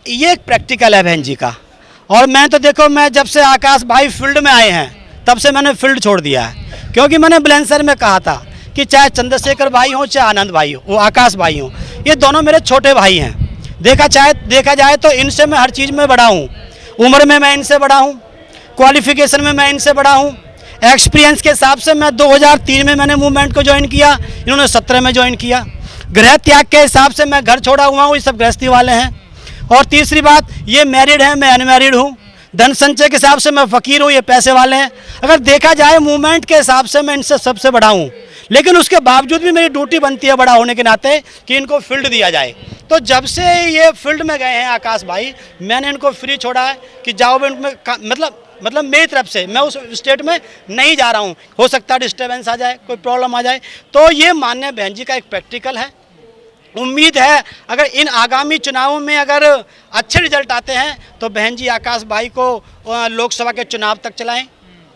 ये एक प्रैक्टिकल है बहन जी का। और मैं तो देखो, मैं जब से आकाश भाई फील्ड में आए हैं तब से मैंने फील्ड छोड़ दिया है, क्योंकि मैंने बुलंदशहर में कहा था कि चाहे चंद्रशेखर भाई हो चाहे आनंद भाई हो, वो आकाश भाई हो, ये दोनों मेरे छोटे भाई हैं। देखा जाए तो इनसे मैं हर चीज़ में बड़ा हूँ। उम्र में मैं इनसे बड़ा हूँ, क्वालिफिकेशन में मैं इनसे बड़ा हूँ, एक्सपीरियंस के हिसाब से मैं 2003 में मैंने मूवमेंट को ज्वाइन किया, इन्होंने 17 में ज्वाइन किया। गृह त्याग के हिसाब से मैं घर छोड़ा हुआ हूँ, ये सब गृहस्थी वाले हैं। और तीसरी बात, ये मैरिड है, मैं अनमैरिड हूँ। धन संचय के हिसाब से मैं फ़कीर हूँ, ये पैसे वाले हैं। अगर देखा जाए मूवमेंट के हिसाब से मैं इनसे सबसे बड़ा हूँ, लेकिन उसके बावजूद भी मेरी ड्यूटी बनती है बड़ा होने के नाते कि इनको फील्ड दिया जाए। तो जब से ये फील्ड में गए हैं आकाश भाई, मैंने इनको फ्री छोड़ा है कि जाओ भी उनमें, मतलब मेरी तरफ से मैं उस स्टेट में नहीं जा रहा हूँ। हो सकता है डिस्टर्बेंस आ जाए, कोई प्रॉब्लम आ जाए। तो ये माननीय बहन जी का एक प्रैक्टिकल है। उम्मीद है अगर इन आगामी चुनावों में अगर अच्छे रिजल्ट आते हैं तो बहन जी आकाश भाई को लोकसभा के चुनाव तक चलाएं,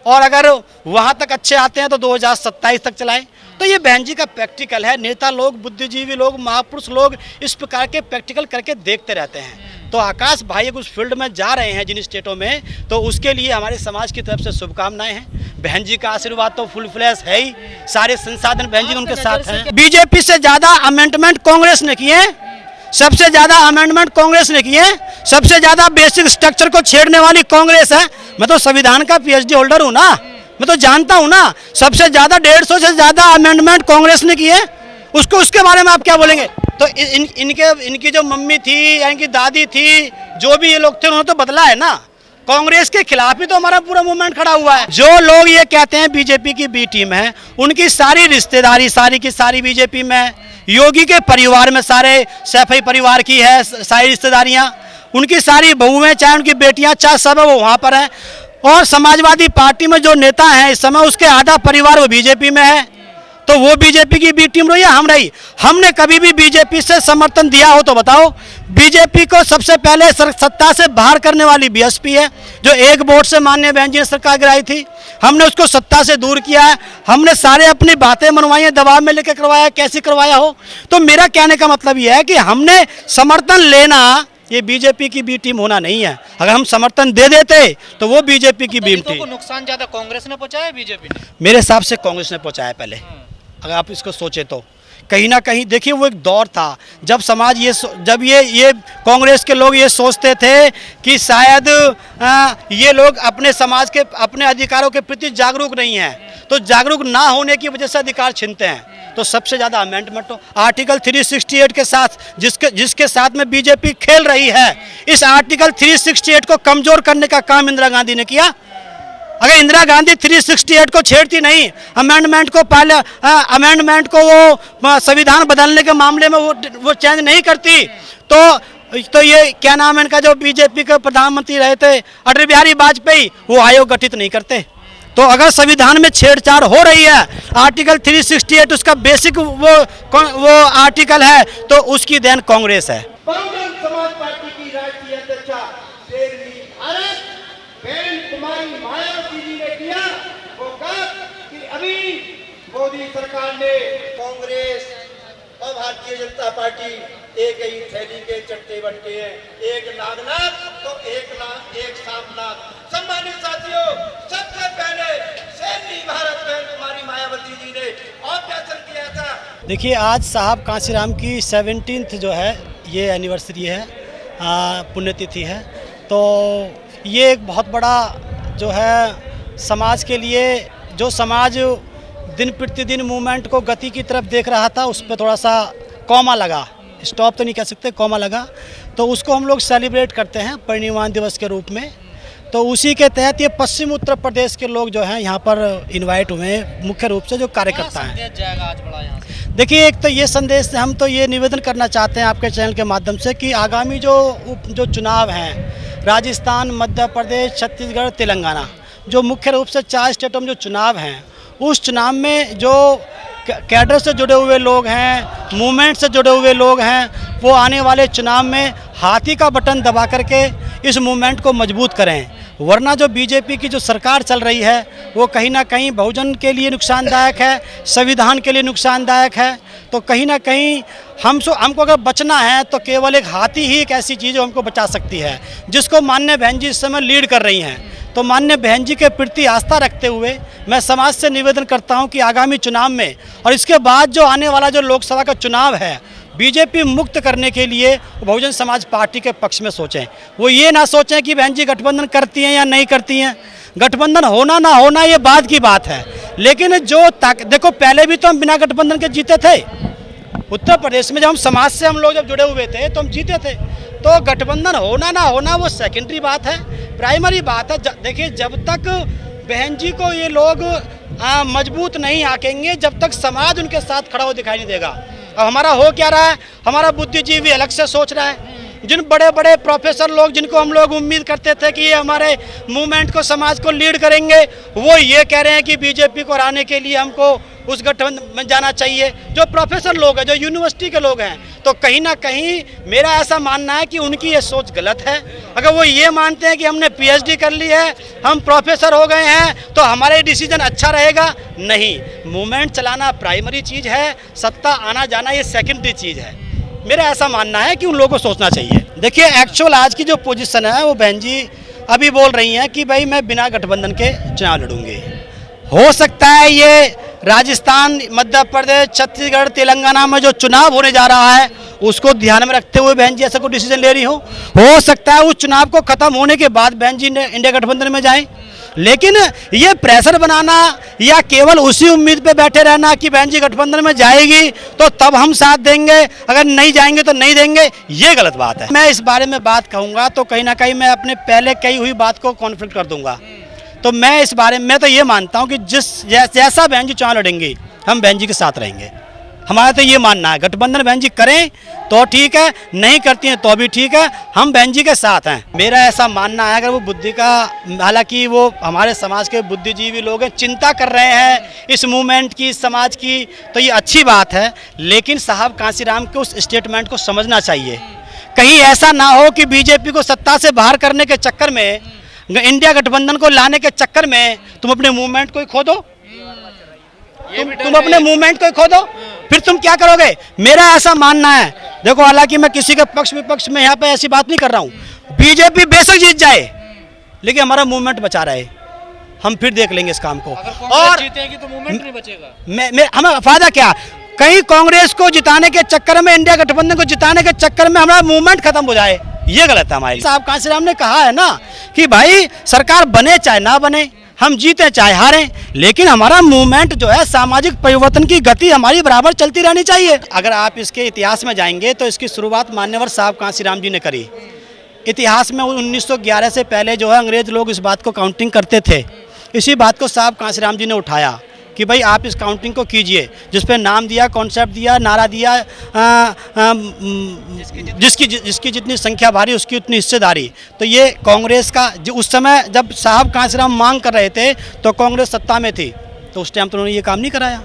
और अगर वहां तक अच्छे आते हैं तो 2027 तक चलाएं। तो ये बहन जी का प्रैक्टिकल है। नेता लोग, बुद्धिजीवी लोग, महापुरुष लोग इस प्रकार के प्रैक्टिकल करके देखते रहते हैं। तो आकाश भाई उस फील्ड में जा रहे हैं जिन स्टेटों में, तो उसके लिए हमारे समाज की तरफ से शुभकामनाएं हैं। बहन जी का आशीर्वाद तो फुल फ्लैश है ही, सारे संसाधन बहन जी उनके साथ हैं। बीजेपी से ज़्यादा अमेंडमेंट कांग्रेस ने किए, सबसे ज़्यादा अमेंडमेंट कांग्रेस ने किए, सबसे ज़्यादा बेसिक स्ट्रक्चर को छेड़ने वाली कांग्रेस है। मैं तो संविधान का PhD होल्डर हूँ ना, मैं तो जानता हूँ ना। सबसे ज़्यादा 150 से ज़्यादा अमेंडमेंट कांग्रेस ने किए, उसके बारे में आप क्या बोलेंगे? तो इनकी जो मम्मी थी या इनकी दादी थी, जो भी ये लोग थे, उन्होंने तो बदला है ना। कांग्रेस के खिलाफ ही तो हमारा पूरा मूवमेंट खड़ा हुआ है। जो लोग ये कहते हैं बीजेपी की बी टीम है, उनकी सारी रिश्तेदारी सारी की सारी बीजेपी में है। योगी के परिवार में सारे सैफई परिवार की है सारी रिश्तेदारियां, उनकी सारी बहुएं, चाहे उनकी बेटियां, चाहे सब है, वो वहाँ पर हैं। और समाजवादी पार्टी में जो नेता हैं इस समय, उसके आधा परिवार वो बीजेपी में है। तो वो बीजेपी की बी टीम रही या हम रही? हमने कभी भी बीजेपी से समर्थन दिया हो तो बताओ। बीजेपी को सबसे पहले सत्ता से बाहर करने वाली बीएसपी है, जो एक वोट से माननीय बहन जी ने सरकार गिराई थी। हमने उसको सत्ता से दूर किया है। हमने सारे अपनी बातें मनवाई हैं, दबाव में लेकर करवाया, कैसे करवाया हो। तो मेरा कहने का मतलब यह है कि हमने समर्थन लेना, ये बीजेपी की बी टीम होना नहीं है। अगर हम समर्थन दे देते तो वो बीजेपी की बी टीम। नुकसान ज्यादा कांग्रेस ने पहुंचाया बीजेपी ने? मेरे हिसाब से कांग्रेस ने पहुंचाया पहले, अगर आप इसको सोचे तो। कहीं ना कहीं देखिए, वो एक दौर था जब समाज जब ये कांग्रेस के लोग ये सोचते थे कि शायद ये लोग अपने समाज के, अपने अधिकारों के प्रति जागरूक नहीं हैं, तो जागरूक ना होने की वजह से अधिकार छीनते हैं। तो सबसे ज़्यादा अमेंडमेंट तो आर्टिकल 368 के साथ, जिसके साथ में बीजेपी खेल रही है, इस आर्टिकल 368 को कमज़ोर करने का काम इंदिरा गांधी ने किया। अगर इंदिरा गांधी 368 को छेड़ती नहीं, अमेंडमेंट को वो संविधान बदलने के मामले में वो चेंज नहीं करती, तो ये क्या नाम है इनका, जो बीजेपी के प्रधानमंत्री रहे थे अटल बिहारी वाजपेयी, वो आयोग गठित नहीं करते। तो अगर संविधान में छेड़छाड़ हो रही है, आर्टिकल 368 उसका बेसिक वो आर्टिकल है, तो उसकी देन कांग्रेस है। बहुजन समाज पार्टी की राष्ट्रीय अध्यक्षा शेरनी भारत बहन कुमारी मायावती जी ने किया, वो कहा कि अभी मोदी सरकार ने कांग्रेस और भारतीय जनता पार्टी एक ही थैली के चट्टे बट्टे हैं, एक नागनाथ तो एक सामनाथ। सम्मानित साथियों, सबसे पहले शेरनी भारत बहन कुमारी मायावती जी ने ऑपरेशन किया था। देखिए, आज साहब कांशीराम की 17th जो है ये एनिवर्सरी है, पुण्यतिथि है। तो ये एक बहुत बड़ा जो है समाज के लिए, जो समाज दिन प्रतिदिन मूवमेंट को गति की तरफ देख रहा था, उस पर थोड़ा सा कॉमा लगा, स्टॉप तो नहीं कह सकते, कॉमा लगा, तो उसको हम लोग सेलिब्रेट करते हैं परिनिर्वाण दिवस के रूप में। तो उसी के तहत ये पश्चिम उत्तर प्रदेश के लोग जो हैं यहाँ पर इनवाइट हुए हैं, मुख्य रूप से जो कार्यकर्ता हैं। आज बड़ा यहाँ से देखिए, एक तो ये संदेश हम तो ये निवेदन करना चाहते हैं आपके चैनल के माध्यम से कि आगामी जो चुनाव हैं, राजस्थान, मध्य प्रदेश, छत्तीसगढ़, तेलंगाना, जो मुख्य रूप से 4 स्टेटों में जो चुनाव हैं, उस चुनाव में जो कैडर से जुड़े हुए लोग हैं, मूवमेंट से जुड़े हुए लोग हैं, वो आने वाले चुनाव में हाथी का बटन दबा करके इस मूवमेंट को मजबूत करें। वरना जो बीजेपी की जो सरकार चल रही है वो कहीं ना कहीं बहुजन के लिए नुकसानदायक है, संविधान के लिए नुकसानदायक है। तो कहीं ना कहीं हमको अगर बचना है तो केवल एक हाथी ही एक ऐसी चीज़ जो हमको बचा सकती है, जिसको माननीय बहन जी इस समय लीड कर रही हैं। तो माननीय बहन जी के प्रति आस्था रखते हुए मैं समाज से निवेदन करता हूं कि आगामी चुनाव में और इसके बाद जो आने वाला जो लोकसभा का चुनाव है, बीजेपी मुक्त करने के लिए बहुजन समाज पार्टी के पक्ष में सोचें। वो ये ना सोचें कि बहन जी गठबंधन करती हैं या नहीं करती हैं। गठबंधन होना ना होना ये बाद की बात है, लेकिन जो देखो पहले भी तो हम बिना गठबंधन के जीते थे। उत्तर प्रदेश में जब हम समाज से हम लोग जब जुड़े हुए थे तो हम जीते थे। तो गठबंधन होना ना होना वो सेकेंडरी बात है, प्राइमरी बात है। देखिए, जब तक बहन जी को ये लोग मजबूत नहीं आकेंगे, जब तक समाज उनके साथ खड़ा हो दिखाई नहीं देगा। अब हमारा हो क्या रहा है, हमारा बुद्धिजीवी अलग से सोच रहा है। जिन बड़े बड़े प्रोफेसर लोग जिनको हम लोग उम्मीद करते थे कि ये हमारे मूवमेंट को, समाज को लीड करेंगे, वो ये कह रहे हैं कि बीजेपी को हराने के लिए हमको उस गठबंधन में जाना चाहिए। जो प्रोफेसर लोग हैं, जो यूनिवर्सिटी के लोग हैं, तो कहीं ना कहीं मेरा ऐसा मानना है कि उनकी ये सोच गलत है। अगर वो ये मानते हैं कि हमने पीएचडी कर ली है, हम प्रोफेसर हो गए हैं, तो हमारा डिसीजन अच्छा रहेगा, नहीं। मूवमेंट चलाना प्राइमरी चीज़ है, सत्ता आना जाना ये सेकेंडरी चीज़ है। मेरा ऐसा मानना है कि उन लोगों को सोचना चाहिए। देखिए, एक्चुअल आज की जो पोजीशन है वो बहन जी अभी बोल रही हैं कि भाई मैं बिना गठबंधन के चुनाव लड़ूंगी। हो सकता है ये राजस्थान, मध्य प्रदेश, छत्तीसगढ़, तेलंगाना में जो चुनाव होने जा रहा है उसको ध्यान में रखते हुए बहन जी ऐसा कोई डिसीजन ले रही हो सकता है उस चुनाव को खत्म होने के बाद बहन जी इंडिया गठबंधन में जाएं। लेकिन ये प्रेशर बनाना या केवल उसी उम्मीद पे बैठे रहना कि बहन जी गठबंधन में जाएगी तो तब हम साथ देंगे, अगर नहीं जाएंगे तो नहीं देंगे, ये गलत बात है। मैं इस बारे में बात कहूँगा तो कहीं ना कहीं मैं अपने पहले कही हुई बात को कॉन्फ्लिक्ट कर दूंगा। तो मैं इस बारे में तो ये मानता हूँ कि जैसा बहन जी चुनाव लड़ेंगी हम बहन जी के साथ रहेंगे। हमारा तो ये मानना है, गठबंधन बहन जी करें तो ठीक है, नहीं करती हैं तो भी ठीक है, हम बहन जी के साथ हैं। मेरा ऐसा मानना है, अगर वो बुद्धि का, हालांकि वो हमारे समाज के बुद्धिजीवी लोग हैं, चिंता कर रहे हैं इस मूवमेंट की, इस समाज की, तो ये अच्छी बात है। लेकिन साहब कांसीराम के उस स्टेटमेंट को समझना चाहिए। कहीं ऐसा ना हो कि बीजेपी को सत्ता से बाहर करने के चक्कर में, इंडिया गठबंधन को लाने के चक्कर में तुम अपने मूवमेंट को ही खो दो, तुम अपने मूवमेंट को ही खो दो, फिर तुम क्या करोगे? मेरा ऐसा मानना है। देखो, हालांकि मैं किसी के पक्ष विपक्ष में यहाँ पे ऐसी बात नहीं कर रहा हूँ। बीजेपी बेशक जीत जाए लेकिन हमारा मूवमेंट बचा रहे, हम फिर देख लेंगे इस काम को। और जीतेगी तो मूवमेंट नहीं बचेगा। हमें फायदा क्या? कहीं कांग्रेस को जिताने के चक्कर में, इंडिया गठबंधन को जिताने के चक्कर में हमारा मूवमेंट खत्म हो जाए, ये गलत है हमारे। साहब कांसीराम ने कहा है ना कि भाई सरकार बने चाहे ना बने, हम जीते चाहे हारें, लेकिन हमारा मूवमेंट जो है, सामाजिक परिवर्तन की गति हमारी बराबर चलती रहनी चाहिए। अगर आप इसके इतिहास में जाएंगे तो इसकी शुरुआत मान्यवर साहब कांसीराम जी ने करी। इतिहास में 1911 से पहले जो है अंग्रेज लोग इस बात को काउंटिंग करते थे। इसी बात को साहब कांसीराम जी ने उठाया कि भाई आप इस काउंटिंग को कीजिए, जिस पे नाम दिया, कॉन्सेप्ट दिया, नारा दिया, जिसकी जितनी संख्या भारी उसकी उतनी हिस्सेदारी। तो ये कांग्रेस का, उस समय जब साहब कांसीराम मांग कर रहे थे तो कांग्रेस सत्ता में थी, तो उस टाइम तो उन्होंने ये काम नहीं कराया।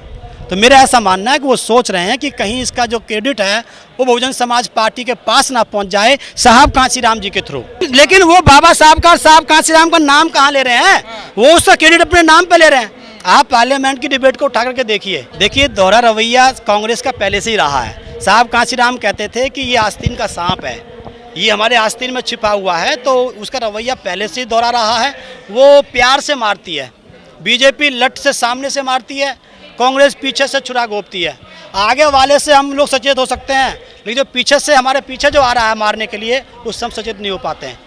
तो मेरा ऐसा मानना है कि वो सोच रहे हैं कि कहीं इसका जो क्रेडिट है वो बहुजन समाज पार्टी के पास ना पहुंच जाए साहब कांसीराम जी के थ्रू। लेकिन वो बाबा साहब का, साहब कांसीराम का नाम कहाँ ले रहे हैं? वो उसका क्रेडिट अपने नाम पे ले रहे हैं। आप पार्लियामेंट की डिबेट को उठा करके देखिए, दोहरा रवैया कांग्रेस का पहले से ही रहा है। साहब कांसीराम कहते थे कि ये आस्तीन का सांप है, ये हमारे आस्तीन में छिपा हुआ है, तो उसका रवैया पहले से ही दोहरा रहा है। वो प्यार से मारती है, बीजेपी लट से सामने से मारती है, कांग्रेस पीछे से छुरा घोंपती है। आगे वाले से हम लोग सचेत हो सकते हैं, लेकिन जो पीछे से, हमारे पीछे जो आ रहा है मारने के लिए, उससे हम सचेत नहीं हो पाते हैं।